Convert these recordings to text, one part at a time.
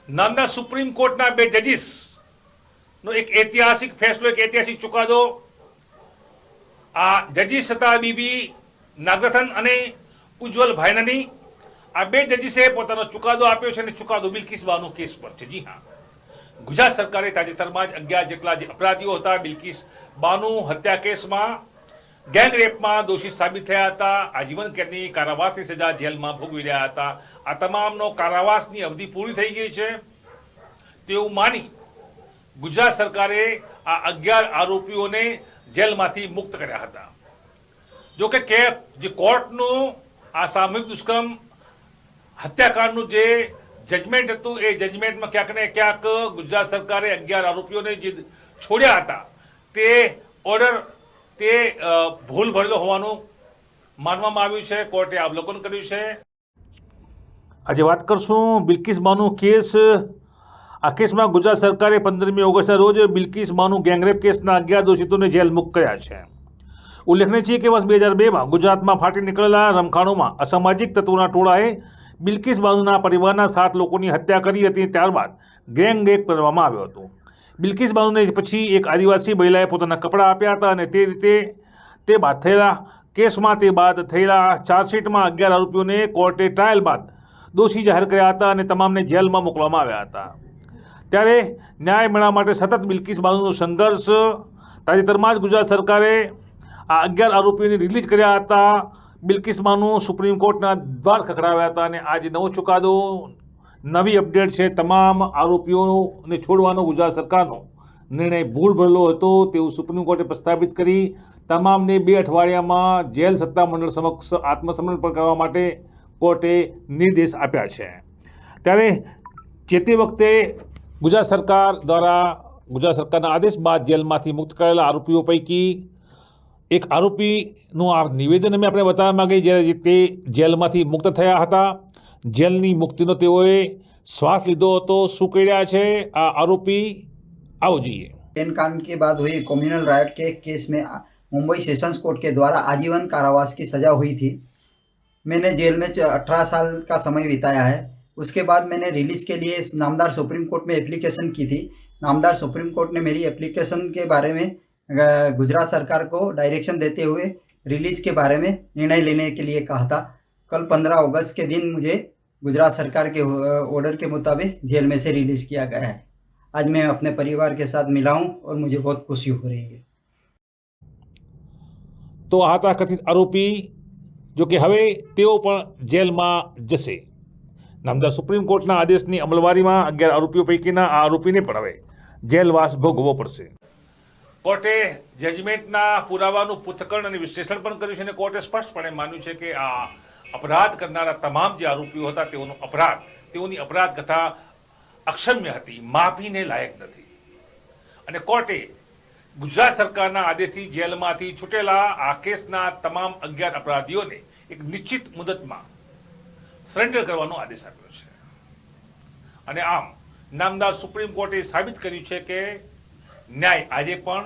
નામના સુપ્રીમ કોર્ટના બે જજીસનો એક ઐતિહાસિક ફેસલો, એક ઐતિહાસિક ચુકાદો આ જજીસ હતા બીબી નાગરથન અને ઉજ્જવલ ભાઈનાની. આ બે જજીસે પોતાનો ચુકાદો આપ્યો છે અને ચુકાદો બિલ્કિસ બાનો કેસ પર છે. જી હા, ગુજરાત સરકારે તાજેતરમાં જ 11 જેટલા જે અપરાધીઓ હતા બિલ્કિસ બાનુ હત્યા કેસમાં ગેંગ રેપમાં દોષી સાબિત થયા હતા, આજીવન કેદની કારાવાસની સજા જેલમાં ભોગવી રહ્યા હતા. આ તમામનો કારાવાસની અવધિ પૂરી થઈ ગઈ છે તેવું માની ગુજરાત સરકારે આ 11 આરોપીઓને જેલમાંથી મુક્ત કર્યા હતા. જો કે જે કોર્ટનું આ સામૂહિક દુષ્કર્મ હત્યાકાંડનું જે જજમેન્ટ હતું એ જજમેન્ટમાં ક્યાંક ને ક્યાંક ગુજરાત સરકારે 11 આરોપીઓને જે છોડ્યા હતા તે ઓર્ડર તે ભૂલ ભરેલો હોવાનું માનવામાં આવ્યું છે. કોર્ટે અવલોકન કર્યું છે. આજે વાત કરશું બિલ્કિસ બાનો કેસ. આ કેસમાં ગુજરાત સરકારે 15મી ઓગસ્ટના રોજ બિલ્કિસ બાનો ગેંગરેપ કેસના 11 દોષિતોને જેલ મુક્ત કર્યા છે. ઉલ્લેખનીય છે કે વર્ષ 2002માં ગુજરાતમાં ફાટી નીકળેલા રમખાણોમાં અસામાજિક તત્વોના ટોળાએ બિલ્કિસ બાનુના પરિવારના 7 લોકોની હત્યા કરી હતી. ત્યારબાદ ગેંગ રેપ કરવામાં આવ્યો હતો. બિલ્કિસ બાનુને પછી એક આદિવાસી મહિલાએ પોતાના કપડાં આપ્યા હતા અને તે રીતે તે બાદ થયેલા કેસમાં તે બાદ થયેલા ચાર્જશીટમાં 11 આરોપીઓને કોર્ટે ટ્રાયલ બાદ દોષી જાહેર કર્યા હતા અને તમામને જેલમાં મોકલવામાં આવ્યા હતા. ત્યારે ન્યાય મેળવવા માટે સતત બિલ્કિસ બાનુનો સંઘર્ષ. તાજેતરમાં જ ગુજરાત સરકારે આ 11 આરોપીઓને રિલીઝ કર્યા હતા. બિલ્કિસ બાનુ સુપ્રીમ કોર્ટના દ્વાર ખખડાવ્યા હતા અને આજે નવો ચુકાદો, નવી અપડેટ છે. તમામ આરોપીઓને છોડવાનો ગુજરાત સરકારનો નિર્ણય ભૂલ ભરેલો હતો તેવું સુપ્રીમ કોર્ટે પ્રસ્થાપિત કરી તમામને 2 અઠવાડિયામાં જેલ સત્તામંડળ સમક્ષ આત્મસમર્પણ કરવા માટે કોર્ટે નિર્દેશ આપ્યા છે. ત્યારે જે તે વખતે ગુજરાત સરકાર દ્વારા ગુજરાત સરકારના આદેશ બાદ જેલમાંથી મુક્ત કરેલા આરોપીઓ પૈકી એક આરોપીનું આ નિવેદન અમે આપણે બતાવવા માંગીએ જ્યારે તે જેલમાંથી મુક્ત થયા હતા. જેલની મુક્તિનો તેઓએ શ્વાસ લીધો હતો. શું કર્યા છે આ આરોપી, आओ જોઈએ. टेन कांड के बाद हुई कम्युनल राइट के केस में मुंबई सेशंस कोर्ट के द्वारा आजीवन कारावास की सज़ा हुई थी. मैंने जेल में 18 साल का समय बिताया है. उसके बाद मैंने रिलीज़ के लिए नामदार सुप्रीम कोर्ट में एप्लीकेशन की थी. नामदार सुप्रीम कोर्ट ने मेरी एप्लीकेशन के बारे में गुजरात सरकार को डायरेक्शन देते हुए रिलीज़ के बारे में निर्णय लेने के लिए कहा था. कल 15 अगस्त के दिन मुझे गुजरात सरकार के ऑर्डर के मुताबिक जेल में से रिलीज़ किया गया है. आज मैं अपने परिवार के साथ मिला हूँ और मुझे बहुत खुशी हो रही है. તો આ હતા કથિત આરોપી, જો કે હવે તેઓ પણ જેલમાં જશે. નામદાર સુપ્રીમ કોર્ટના આદેશની અમલવારીમાં 11 આરોપીઓ પૈકીના આ આરોપીને પણ હવે જેલવાસ ભોગવવો પડશે. કોર્ટે જજમેન્ટના પુરાવાનું પૃથ્થકરણ અને વિશ્લેષણ પણ કર્યું છે અને કોર્ટે સ્પષ્ટપણે માન્યું છે કે આ અપરાધ કરનારા તમામ જે આરોપીઓ હતા તેઓની અપરાધ કથા અક્ષમ્ય હતી, માફીને લાયક નથી. અને કોર્ટે ગુજરાત સરકારના આદેશથી જેલમાંથી છૂટેલા આ કેસના તમામ 11 અપરાધીઓને એક નિશ્ચિત મુદતમાં સરેન્ડર કરવાનો આદેશ આપ્યો છે. અને આમ નામદાર સુપ્રીમ કોર્ટે સાબિત કર્યું છે કે ન્યાય આજે પણ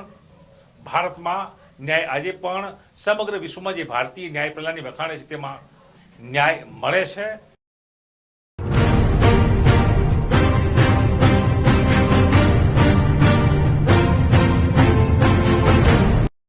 ભારતમાં, ન્યાય આજે પણ સમગ્ર વિશ્વમાં જે ભારતીય ન્યાય પ્રણાલી વખાણે છે તેમાં ન્યાય મળે છે.